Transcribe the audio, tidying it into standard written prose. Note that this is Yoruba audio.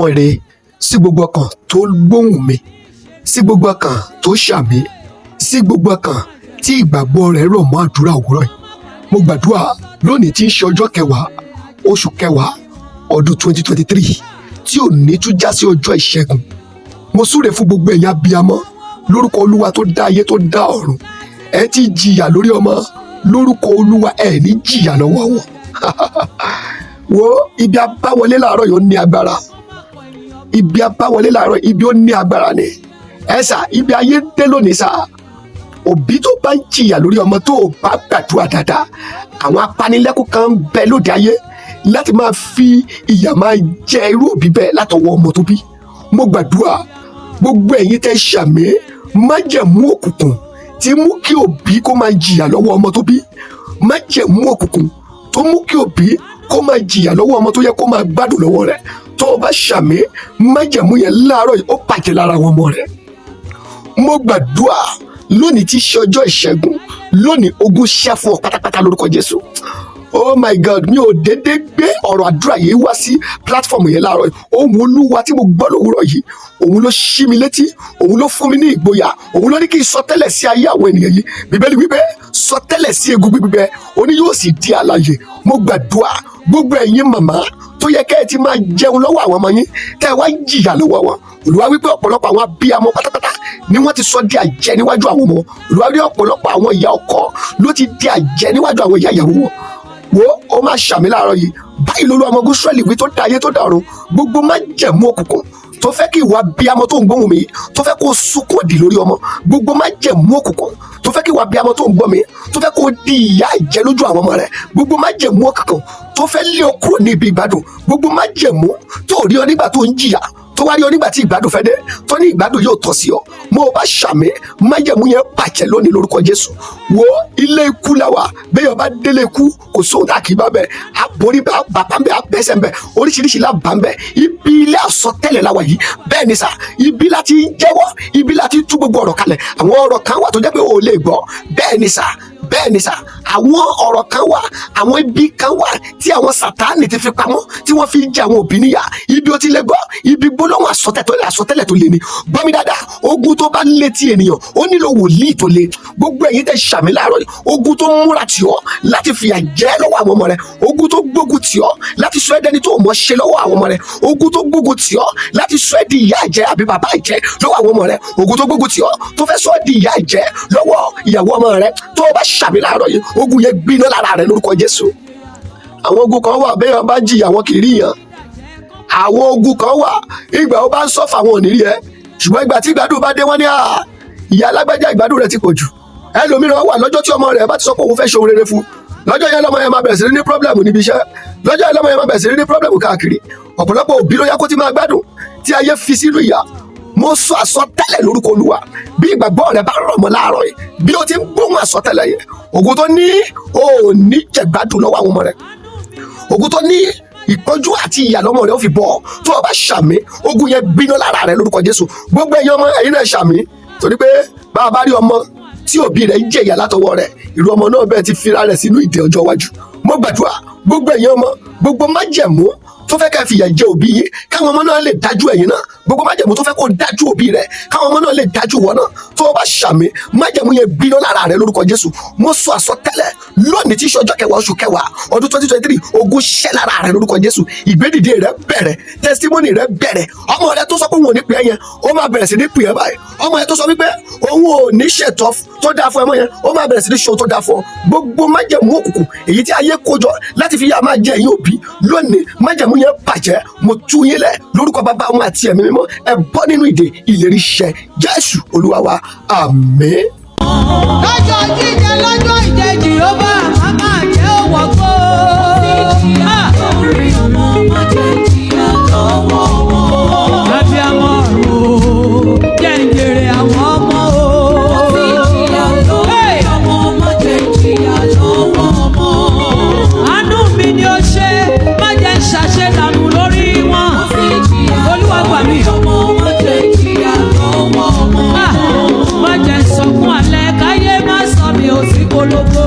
ojúmọ́ ire sí gbogbo ọkàn tó gbóhùn mi, sí gbogbo ọkàn tó ṣàmì, sí gbogbo ọkàn tí ìgbàgbọ́ rẹ̀ rọ̀ mọ́ àdúrà òwúrọ̀ yìí. Mo gbàdúrà lónìí tí ń ṣe ọjọ́ kẹwàá oṣù kẹwàá ọdún 2023 tí ò ní tún já sí ọjọ́ ìṣẹ́gun. Mo súre fún gbogbo ẹ̀yin abiyamọ lórúkọ Olúwa tó dá ayé tó dá ọ̀run. Ẹ ti jìyà lórí ọmọ, lórúkọ Olúwa ẹ ní jìyà lọ́wọ́ wọn. Wo ibi abáwọlé láàárọ̀ yóò ní agbára. Ibi abáwọlé láàárọ̀ ibi ó ní agbára ni. Ẹ sà ibi ayé dé lónìí sà. Òbí tó bá ń jìyà lórí ọmọ tó bá gbàdúrà dáadáa, àwọn apanilẹ́kún kan ń bẹ lóde ayé láti máa fi ìyà máa jẹ irú òbí bẹ́ẹ̀ látọwọ́ ọmọ tó bí. Mo gbàdúrà gbogbo ẹ̀yin tẹ́ ṣàmì májẹ̀mú òkùnkùn tí mú kí òbí kó máa jìyà lọ́wọ́ ọmọ tó bí. Májẹ̀mú òkùnkùn tó mú kí òbí kó máa jìyà lọ́wọ́ ọmọ tó yẹ kó máa gbádùn lọ́wọ́ rẹ̀. Tó o bá ṣàmì májẹ̀mú yẹn láàárọ̀ yìí ó bàjẹ́ lára àwọn ọmọ rẹ̀. Mo gbàdúrà lónìí tí ṣe ọjọ́ ìṣẹ́gun, lónìí ogun ṣẹ́ fún ọ pátápátá lórúkọ Jésù. Oh my God, mi ò dédé gbé ọ̀rọ̀ àdúrà yìí wá sí platform yẹn láàárọ̀ yìí. Ohùn Olúwa tí mo gbọ́ lówùúrọ̀ yìí, òun ló ṣí mi létí, òun ló fún mi ní ìgboyà, òun ló ní kí n sọ tẹ́lẹ̀ sí ayé àwọn ènìyàn yìí. Bíbélì wípé sọ tẹ́lẹ̀ sí egungun gbígbẹ, ó ní yóò sì di alààyè. Mo gbàdúrà gbogbo ẹ̀yin màmá tó yẹ kẹ́ ẹ ti máa jẹun lọ́wọ́ àwọn ọmọ yín, tẹ́ ẹ wá jìyà lọ́wọ́ wọn. Olúwa wípé ọ̀pọ̀lọpọ̀ àwọn abiyamọ pátápátá ni wọ́n ti sọ di àjẹ́ níwájú àwọn ọmọ. Olúwa wípé ọ̀pọ̀lọpọ̀ àwọn ìyá ọkọ ló ti di àjẹ́ níwájú àwọn ìyá ìyàwó wọn. Wo ó máa ṣàmì láàárọ̀ yìí, báyìí lolú ọmọ ogun Ísírẹ́lì wí tó dá ayé tó dá ọ̀run. Gbogbo májẹ̀mú òkùnkùn tó fẹ́ kí ìwà abiyamọ tó ń gbóhùn mi, tó fẹ́ kó sunkún òdì lórí ọmọ, gbogbo májẹ̀mú òkùnkùn tó fẹ́ kí ìwà abiyamọ tó ń gbọ́ mi, tó fẹ́ kó di ìyà ìjẹ lójú àwọn ọmọ rẹ̀, gbogbo májẹ̀mú òkùnkùn tó fẹ́ lé ọ kúrò ní ibi ìgbádùn, gbogbo májẹ̀mú tó rí ọ nígbà tó ń jìyà, tó wá rí ọ nígbà tí ìgbádùn fẹ́ dé, tó ní ìgbádùn yóò tọ́ sí ọ. Mo bá ṣàmì májẹ̀mú yẹn bàjẹ́ lónìí lórúkọ Jésù. Wo ilé ikú la wà, bẹ́ẹ̀ ọba délé ikú kò sóhun tá kì í bá bẹ̀, àborí bàbá ń bẹ̀, àbẹ́sẹ̀ ń bẹ̀, oríṣiríṣi la bá ń bẹ̀. Ibi ilé àsọtẹ́lẹ̀ la wà yìí, bẹ́ẹ̀ ni sà, ibi láti jẹ́wọ́, ibi láti tú gbogbo ọ̀rọ̀ kalẹ̀. Àwọn ọ̀rọ̀ kan wà tó jẹ́ pé o ò lè gbọ́, bẹ́ẹ̀ ni sà, bẹ́ẹ̀ ni sà, àwọn ọ̀rọ̀ kan wà, àwọn ibi kan wà tí àwọn Sátánì ti fi pamọ́, tí wọ́n fi ń jẹ àwọn òbí níyà. Ibi ó ti lè gbọ́, ibi gbólóhùn àsọtẹ́lẹ̀ tó le ni. Gbọ́ mi dáadáa, ogun tó bá létí ènìyàn ó nílò wòlíì tó le. Gbogbo ẹ̀yin tẹ́ ṣàmì láàárọ̀ yìí, ogun tó múra tì ọ́ láti fìyà jẹ lọ́wọ́ àwọn ọmọ rẹ̀, ogun tó gbógun tì ọ́ láti sọ ẹ́ dẹni tó mọ̀ ṣe lọ́wọ́ àwọn ọmọ rẹ̀, ogun tó gbógun tì ọ́ láti sọ ẹ́ di ìyá ìjẹ àbí bàbá ìjẹ lọ́wọ́ àwọn ọmọ rẹ̀, ogun tó gbógun tì ọ́ tó fẹ́ sọ ẹ́ di ìyá ìjẹ lọ́wọ́ ìyàwó ọmọ rẹ̀. Tó o bá ṣàmì láàárọ̀ yìí, ogun yẹn gbiná lára rẹ̀ lórúkọ Jésù. Àwọn ogun kan wà bẹ́ẹ̀ bá jìyà wọn kì í rí yàn. Àwọn ogun kan wà ìgbà ó bá ń sọ́fà wọn ò ní rí ẹ, ṣùgbọ́n ìgbà tí ìgbádùn bá dé wọ́n ní ìyá alágbájá ìgbádùn rẹ̀ ti pọ̀ jù. Ẹlòmíràn wà lọ́jọ́ tí ọmọ rẹ̀ bá ti sọ pé òun fẹ́ ṣe ohun rere fún, lọ́jọ́ yẹn lọ́mọ yẹn máa bẹ̀rẹ̀ sí ní pírọ́blẹ̀mù níbi iṣẹ́, lọ́jọ́ yẹn lọ́mọ yẹn máa bẹ̀rẹ̀ sí ní pírọ́blẹ̀mù káàkiri. Ọ̀pọ̀lọpọ̀ òbí ló yẹ kó ti máa gbádùn tí ayé fi sínú ìyà. Mo sọ àsọtẹ́lẹ̀ lórúkọ Olúwa, bí ìgbàgbọ́ rẹ bá rọ̀ mọ́ láàárọ̀ yìí, bí o ti ń gbóhùn àsọtẹ́lẹ̀ yẹn, ogun tó ní o ò ní jẹ̀gbádùn lọ́wọ́ àwọn ọmọ rẹ, ogun tó ní ìpọ́njú àti ìyà lọ́mọ rẹ ó fi bọ́, tó o bá ṣàmì ogun yẹn gbiná lára rẹ lórúkọ Jésù. Gbogbo ẹ̀yin ọmọ ẹ̀yin náà ṣàmì, torí pé bá a bá rí ọmọ tí òbí rẹ̀ ń jẹ ìyà látọwọ́ rẹ̀, irú ọmọ náà bẹ́ẹ̀ ti fira rẹ̀ sínú ìdè ọjọ́ iwájú. Mo gbàdúrà gbogbo ẹ̀yin ọmọ, gbogbo májẹ̀mú tó fẹ́ ká fìyà jẹ òbí yín, káwọn ọmọ náà lè dájú ẹ̀yin náà, gbogbo májẹ̀mú tó fẹ́ kó dájú òbí rẹ̀, káwọn ọmọ náà lè dájú wọn náà. Tó o bá ṣàmì májẹ̀mú yẹn gbiná lára rẹ lórúkọ Jésù. Mo sọ àsọtẹ́lẹ̀ lónìí tí í ṣe ọjọ́ kẹwàá oṣù kẹwàá ọdún 2023, ogun ṣẹ́ lára rẹ lórúkọ Jésù. Ìgbédìde rẹ bẹ̀rẹ̀, testimony rẹ bẹ̀rẹ̀. Ọmọ rẹ tó sọ pé òun ò ní pè é yẹn, ó máa bẹ̀rẹ̀ sí ní pè é báyìí. Ọmọ rẹ tó sọ wípé òun ò ní ṣètò tó dáa fún ẹmọ yẹn, ó máa bẹ̀rẹ̀ sí ní ṣe ohun tó dáa fún ọ. Gbogbo májẹ̀mú òkùnkùn èyí tí ayé kójọ láti fi yà máa jẹ ẹ̀yin òbí, lónìí májẹ̀mú yẹn bàjẹ́. Mo tú yín lẹ̀ lórúkọ Bàbá, Ọmọ àti Ẹ̀mí Mímọ́. Ẹ bọ́ nínú ìdè ìlérí ṣẹ Jésù Olúwa wa, àmín. Lọ́jọ́ jíjẹ lọ́jọ́ ìjẹ Jèhófà máa jẹ́ òwò gbó. Orí ọmọ máa jẹ́ ìjìyà lọ́wọ́ wọn. Abiyamo o, jẹ́ ń jèrè àwọn ọmọ o. Ìjìyà lọ́wọ́ ọmọ máa jẹ́ ìjìyà lọ́wọ́ ọmọ. Àánú mi ni ó ṣe, má jẹ́ ń ṣàṣedànù lórí wọn. Olúwa gbà mí. Ọmọ máa jẹ́ ìjìyà lọ́wọ́ ọmọ. Má jẹ́ ń sọkún alẹ́ káyé má sọ mi ò sí polówó.